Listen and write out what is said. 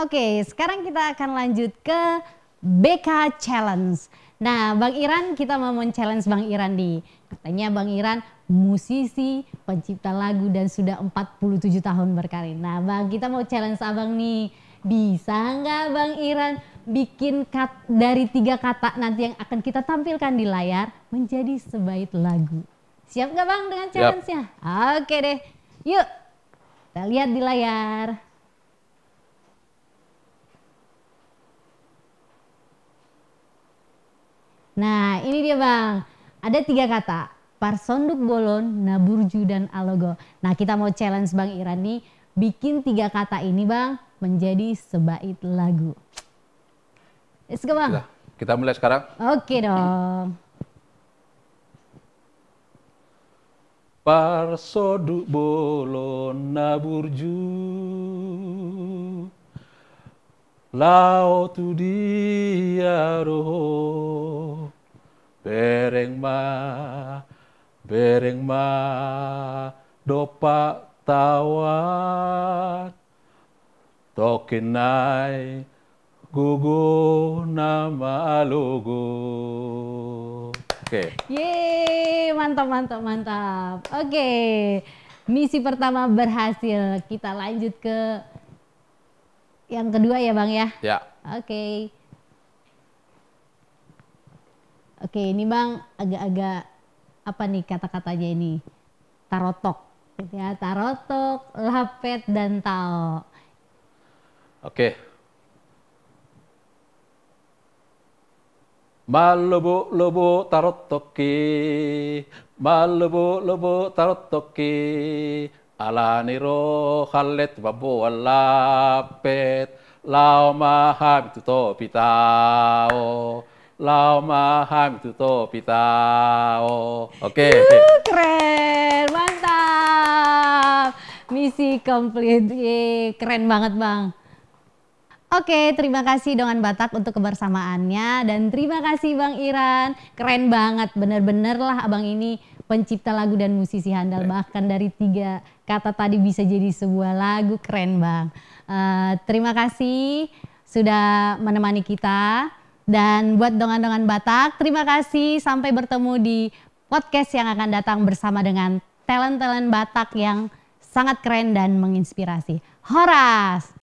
Oke, sekarang kita akan lanjut ke BK Challenge. Nah, Bang Iran, kita mau challenge Bang Iran nih. Katanya Bang Iran musisi, pencipta lagu dan sudah 47 tahun berkarir. Nah, Bang, kita mau challenge Abang nih. Bisa nggak Bang Iran bikin dari 3 kata nanti yang akan kita tampilkan di layar menjadi sebait lagu? Siap nggak Bang dengan challenge-nya? Oke deh, yuk kita lihat di layar. Nah ini dia Bang, ada 3 kata, parsonduk bolon, naburju dan alogo. Nah kita mau challenge Bang Iran nih, bikin 3 kata ini Bang menjadi sebait lagu. Let's go Bang. Kita mulai sekarang. Oke dong. Parsonduk bolon, naburju, lau tu dia roh, bereng ma, dopak tawat, tokenai, gugu nama logo. Oke. Yeay, mantap, mantap, mantap. Oke, misi pertama berhasil. Kita lanjut ke yang kedua ya Bang ya? Ya. Oke. Oke, ini Bang agak-agak apa nih kata-katanya ini? Tarotok. Ya, tarotok, lapet, dan tao. Oke. Malobo tarotoki, malobo tarotoki, alaniro halet babo lapet, lau maham itu to pitao, lau maham itu to pitao. Oke. Keren, mantap. Misi komplit, keren banget Bang. Oke, terima kasih Dongan Batak untuk kebersamaannya dan terima kasih Bang Iran. Keren banget, bener-bener lah Abang ini pencipta lagu dan musisi handal. Bahkan dari 3 kata tadi bisa jadi sebuah lagu, keren Bang. Terima kasih sudah menemani kita. Dan buat Dongan-Dongan Batak, terima kasih. Sampai bertemu di podcast yang akan datang bersama dengan talent-talent Batak yang sangat keren dan menginspirasi. Horas!